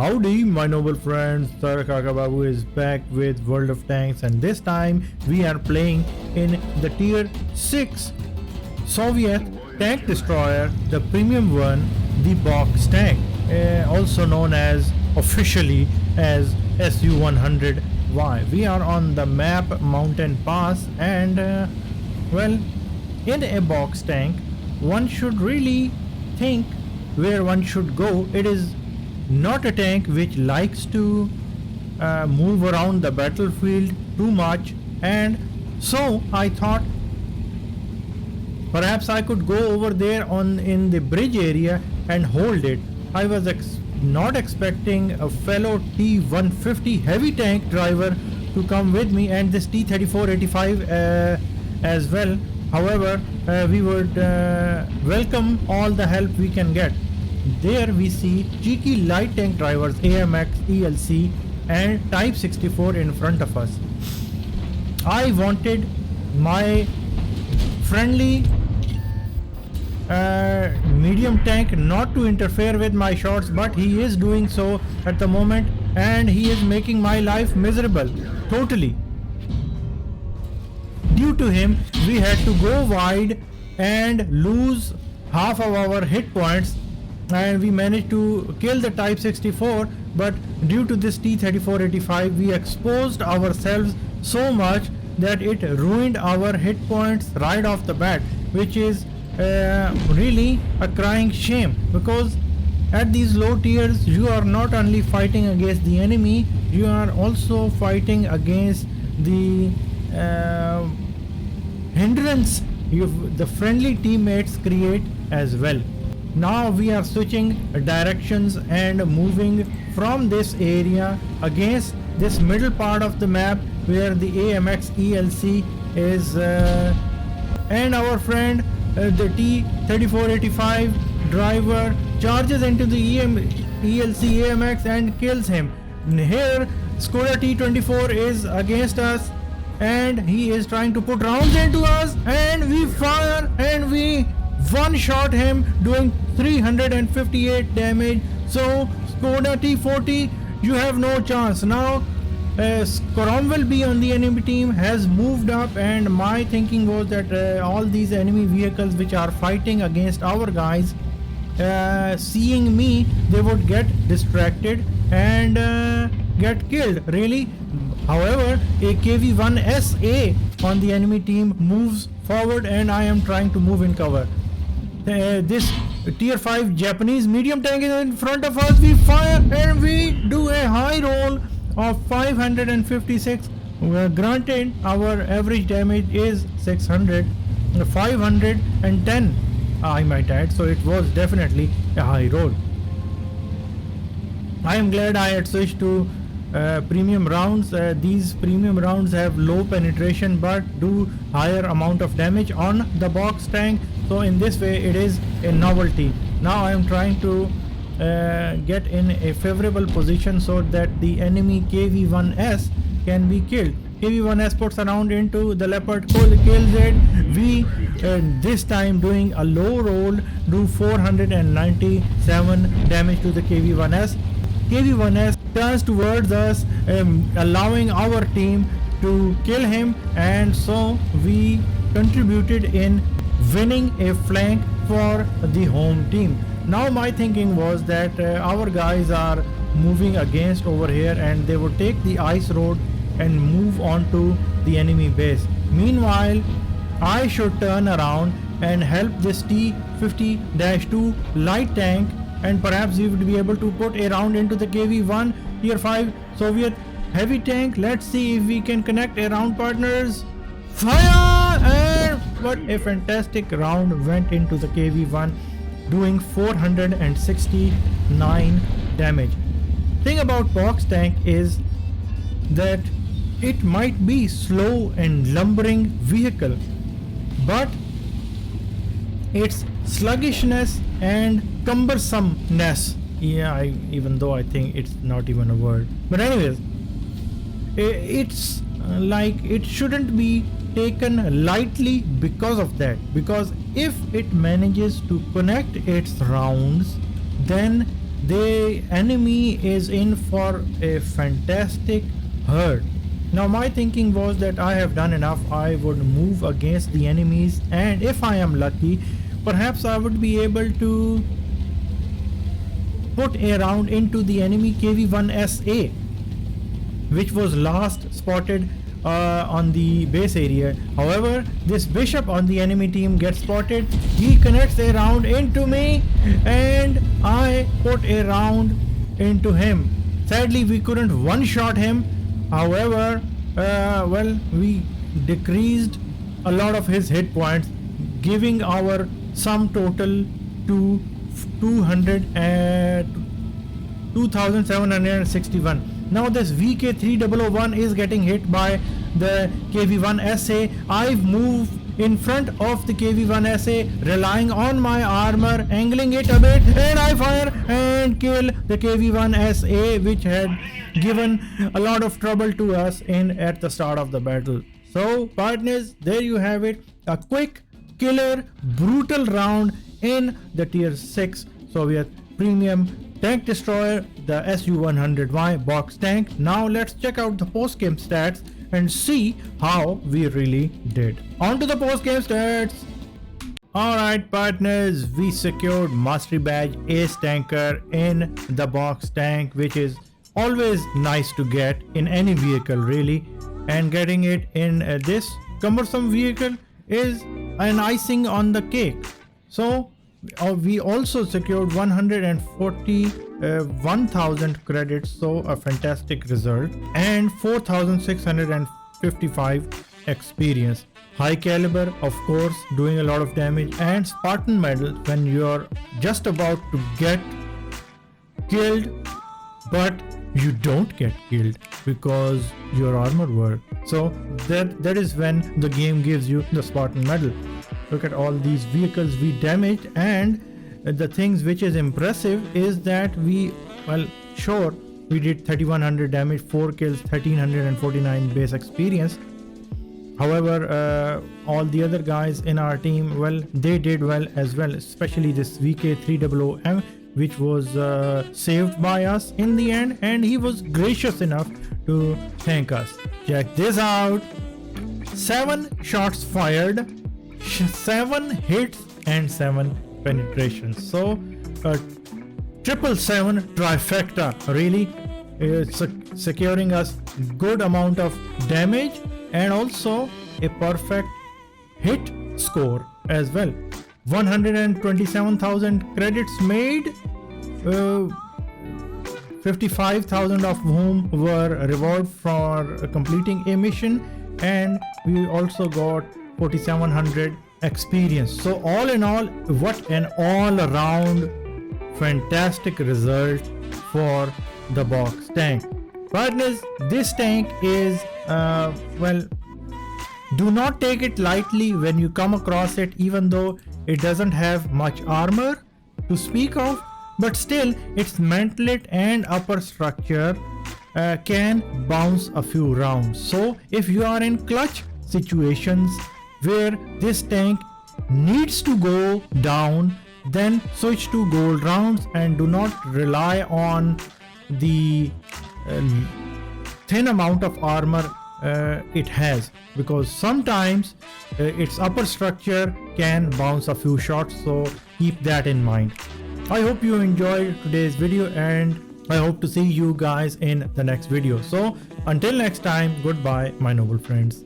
Howdy, my noble friends. Sir Kakababu is back with World of Tanks, and this time we are playing in the Tier 6 Soviet tank destroyer, the premium one, the Box tank, also known as officially as Su-100Y. We are on the map Mountain Pass, and well, in a box tank, one should really think where one should go. It is not a tank which likes to move around the battlefield too much, and so I thought perhaps I could go over there in the bridge area and hold it. I was not expecting a fellow T-150 heavy tank driver to come with me, and this T-3485 as well. However, we would welcome all the help we can get. There we see cheeky light tank drivers AMX, ELC and Type 64 in front of us. I wanted my friendly medium tank not to interfere with my shots, but he is doing so at the moment, and he is making my life miserable totally. Due to him, we had to go wide and lose half of our hit points, and we managed to kill the Type 64, but due to this T-3485 we exposed ourselves so much that it ruined our hit points right off the bat, which is really a crying shame, because at these low tiers you are not only fighting against the enemy, you are also fighting against the hindrance the friendly teammates create as well. Now we are switching directions and moving from this area against this middle part of the map where the AMX ELC is and our friend the T-3485 driver charges into the ELC AMX and kills him. Here Skoda T-24 is against us, and he is trying to put rounds into us, and we fire and we one-shot him, doing 358 damage. So Skoda T-40, you have no chance. Now Cromwell B on the enemy team has moved up, and my thinking was that all these enemy vehicles which are fighting against our guys, seeing me, they would get distracted and get killed really. However, a KV-1SA on the enemy team moves forward, and I am trying to move in cover. This tier 5 Japanese medium tank is in front of us. We fire and we do a high roll of 556. Granted, our average damage is 510, I might add, so it was definitely a high roll. I am glad I had switched to premium rounds. These premium rounds have low penetration but do higher amount of damage on the box tank, so in this way it is a novelty. Now I am trying to get in a favorable position so that the enemy KV-1S can be killed. KV-1S puts around into the Leopard, kills it. We this time doing a low roll do 497 damage to the KV-1S. KV-1S turns towards us, allowing our team to kill him, and so we contributed in winning a flank for the home team. Now my thinking was that our guys are moving against over here, and they would take the ice road and move on to the enemy base. Meanwhile, I should turn around and help this T-50-2 light tank, and perhaps we would be able to put a round into the KV-1 tier 5 Soviet heavy tank. Let's see if we can connect a round, partners. Fire! And what a fantastic round went into the KV-1, doing 469 damage. Thing about box tank is that it might be slow and lumbering vehicle, but its sluggishness and cumbersomeness, even though I think it's not even a word, but anyways, it's like it shouldn't be taken lightly because of that, because if it manages to connect its rounds, then the enemy is in for a fantastic hurt. Now my thinking was that I have done enough, I would move against the enemies, and if I am lucky, perhaps I would be able to put a round into the enemy KV-1SA, which was last spotted on the base area. However, this bishop on the enemy team gets spotted. He connects a round into me and I put a round into him. Sadly, we couldn't one-shot him. However, well, we decreased a lot of his hit points, giving our sum total to 2,761. Now this VK3001 is getting hit by the KV-1SA. I've moved in front of the KV-1SA, relying on my armor, angling it a bit, and I fire and kill the KV-1SA, which had given a lot of trouble to us at the start of the battle. So partners, there you have it, a quick, killer, brutal round in the tier 6 Soviet premium tank destroyer, the Su-100Y box tank. Now let's check out the post-game stats and see how we really did. On to the post-game stats. Alright partners, we secured Mastery Badge Ace Tanker in the box tank, which is always nice to get in any vehicle really, and getting it in this cumbersome vehicle is an icing on the cake. So we also secured 141,000 credits, so a fantastic result, and 4,655 experience. High caliber, of course, doing a lot of damage, and Spartan medal when you're just about to get killed, but you don't get killed because your armor worked. So that is when the game gives you the Spartan medal. Look at all these vehicles we damaged, and the things which is impressive is that we did 3100 damage, 4 kills, 1349 base experience. However, all the other guys in our team, well, they did well as well, especially this VK300M, which was saved by us in the end, and he was gracious enough to thank us. Check this out. 7 shots fired, 7 hits and 7 penetrations. So a 777 trifecta really is securing us good amount of damage and also a perfect hit score as well. 127,000 credits made, 55,000 of whom were reward for completing a mission, and we also got 4,700 experience. So all in all, what an all-around fantastic result for the box tank. Partners, this tank is do not take it lightly when you come across it, even though it doesn't have much armor to speak of, but still its mantlet and upper structure can bounce a few rounds. So if you are in clutch situations where this tank needs to go down, then switch to gold rounds and do not rely on the thin amount of armor it has, because sometimes its upper structure can bounce a few shots, so keep that in mind. I hope you enjoyed today's video, and I hope to see you guys in the next video. So until next time, goodbye my noble friends.